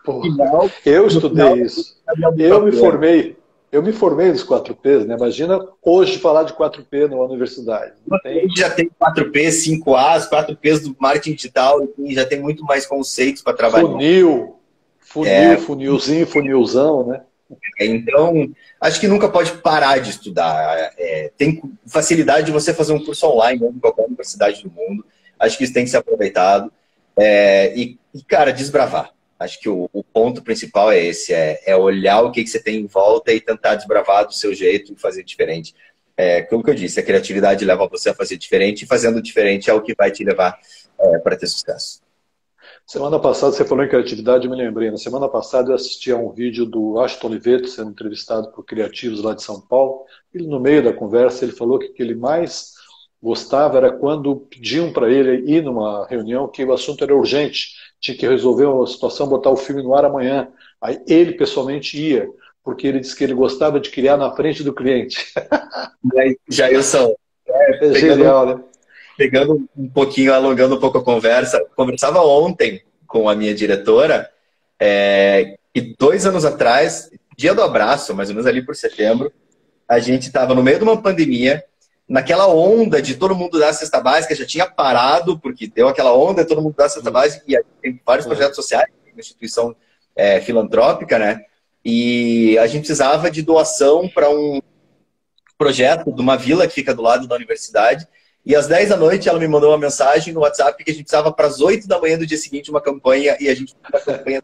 Final, eu estudei isso. Eu me formei nos 4Ps, né? Imagina hoje falar de 4P na universidade. Já tem 4P, 5As, 4Ps do marketing digital, e já tem muito mais conceitos para trabalhar. Funilzinho, funilzão, né? Então, acho que nunca pode parar de estudar. Tem facilidade de você fazer um curso online em qualquer universidade do mundo. Acho que isso tem que ser aproveitado. Cara, desbravar. Acho que o ponto principal é esse, olhar o que você tem em volta e tentar desbravar do seu jeito e fazer diferente. Como que eu disse, a criatividade leva você a fazer diferente, e fazendo diferente é o que vai te levar para ter sucesso. Semana passada, você falou em criatividade, eu me lembrei. Na semana passada eu assisti a um vídeo do Aston Oliveto sendo entrevistado por criativos lá de São Paulo. Ele, no meio da conversa, ele falou que o que ele mais gostava era quando pediam para ele ir numa reunião que o assunto era urgente, tinha que resolver uma situação, botar o filme no ar amanhã. Aí ele pessoalmente ia, porque ele disse que ele gostava de criar na frente do cliente. Jailson, genial, né? Pegando um pouquinho, alongando um pouco a conversa, conversava ontem com a minha diretora, e 2 anos atrás, dia do abraço, mais ou menos ali por setembro, a gente estava no meio de uma pandemia, naquela onda de todo mundo dar cesta básica, já tinha parado, porque deu aquela onda de todo mundo dar cesta básica, e tem vários projetos sociais, uma instituição filantrópica, né? E a gente precisava de doação para um projeto de uma vila que fica do lado da universidade, e às 10 da noite ela me mandou uma mensagem no WhatsApp que a gente precisava para as 8 da manhã do dia seguinte uma campanha, e a gente fez uma campanha,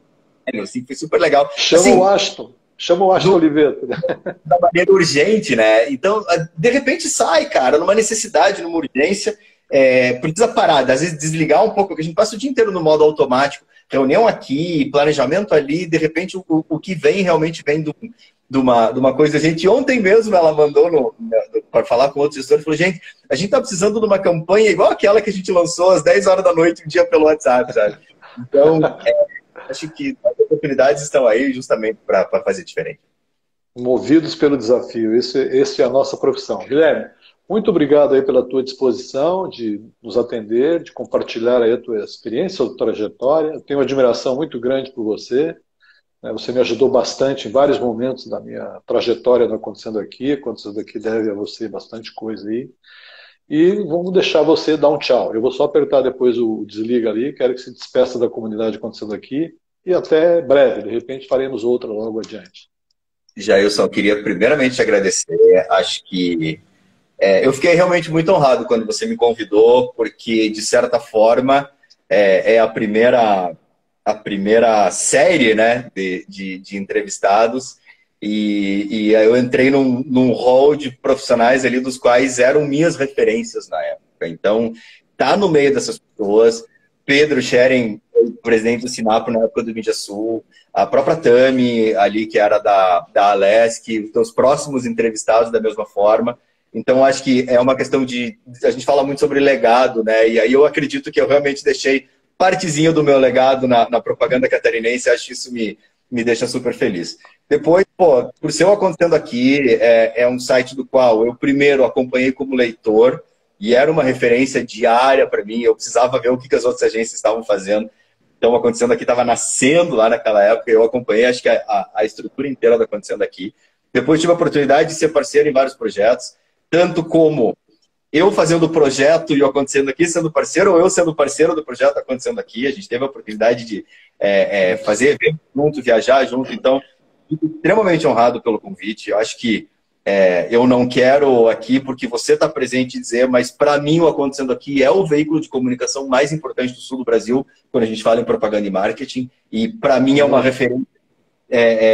assim, foi super legal. Chama o Aston Oliveto. Da maneira urgente, né? Então, de repente sai, cara, numa necessidade, numa urgência, precisa parar, às vezes desligar um pouco, porque a gente passa o dia inteiro no modo automático, reunião aqui, planejamento ali, de repente o que vem realmente vem de uma coisa. A gente, ontem mesmo, ela mandou para falar com outros gestores, falou, gente, a gente tá precisando de uma campanha igual aquela que a gente lançou às 10 horas da noite um dia pelo WhatsApp, sabe? Então, acho que as oportunidades estão aí justamente para fazer diferente. Movidos pelo desafio, esse é a nossa profissão. Guilherme, muito obrigado aí pela tua disposição de nos atender, de compartilhar aí a tua experiência, a tua trajetória. Eu tenho uma admiração muito grande por você. Você me ajudou bastante em vários momentos da minha trajetória no Acontecendo Aqui. Acontecendo Aqui deve a você bastante coisa aí. E vamos deixar você dar um tchau. Eu vou só apertar depois o desliga ali. Quero que se despeça da comunidade Acontecendo Aqui. E até breve. De repente faremos outra logo adiante. Jailson, queria primeiramente te agradecer. Acho que eu fiquei realmente muito honrado quando você me convidou, porque, de certa forma, é a primeira série, né, de entrevistados, e eu entrei num hall de profissionais ali, dos quais eram minhas referências na época. Então, tá no meio dessas pessoas. Pedro Schering, o presidente do Sinapro na época do Mídia Sul, a própria Tami ali, que era da Alesc, os próximos entrevistados da mesma forma. Então, acho que é uma questão de... A gente fala muito sobre legado, né? E aí eu acredito que eu realmente deixei partezinha do meu legado na propaganda catarinense. Acho que isso me deixa super feliz. Depois, por ser o Acontecendo Aqui, é um site do qual eu primeiro acompanhei como leitor, e era uma referência diária para mim. Eu precisava ver o que as outras agências estavam fazendo. Então, Acontecendo Aqui estava nascendo lá naquela época. Eu acompanhei, acho que a estrutura inteira do Acontecendo Aqui. Depois tive a oportunidade de ser parceiro em vários projetos, tanto como eu fazendo o projeto e o Acontecendo Aqui sendo parceiro, ou eu sendo parceiro do projeto Acontecendo Aqui. A gente teve a oportunidade de fazer evento junto, viajar junto. Então, fico extremamente honrado pelo convite. Eu acho que Eu não quero aqui porque você está presente dizer, mas para mim o Acontecendo Aqui é o veículo de comunicação mais importante do sul do Brasil, quando a gente fala em propaganda e marketing, e para mim é uma referência.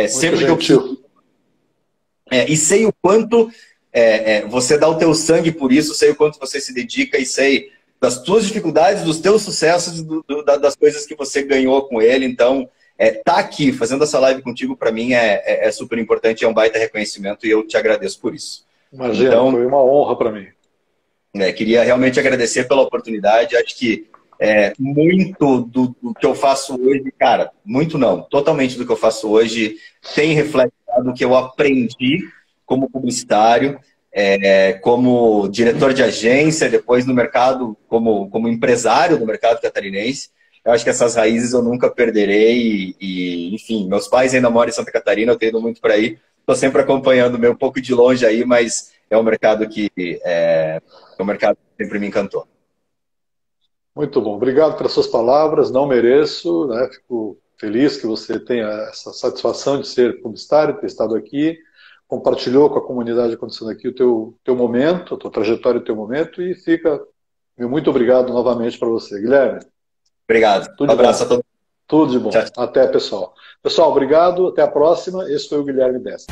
Sempre que eu preciso. E sei o quanto você dá o teu sangue por isso, sei o quanto você se dedica e sei das tuas dificuldades, dos teus sucessos, das coisas que você ganhou com ele. Então, tá aqui fazendo essa live contigo, para mim é super importante, é um baita reconhecimento e eu te agradeço por isso. Imagina, então, foi uma honra para mim. Queria realmente agradecer pela oportunidade. Acho que muito do que eu faço hoje, cara, muito não, totalmente do que eu faço hoje tem refletido o que eu aprendi como publicitário, como diretor de agência, depois no mercado, como empresário do mercado catarinense. Eu acho que essas raízes eu nunca perderei e, enfim, meus pais ainda moram em Santa Catarina, eu tenho ido muito para aí. Estou sempre acompanhando, meio um pouco de longe aí, mas é um mercado que sempre me encantou. Muito bom. Obrigado pelas suas palavras. Não mereço, né? Fico feliz que você tenha essa satisfação de ser publicitário, ter estado aqui, compartilhou com a comunidade Acontecendo Aqui o teu momento, a tua trajetória e o teu momento, e fica muito obrigado novamente para você, Guilherme. Obrigado. Um abraço a todos. Tudo de bom. Tchau. Até, pessoal. Pessoal, obrigado. Até a próxima. Esse foi o Guilherme Desta.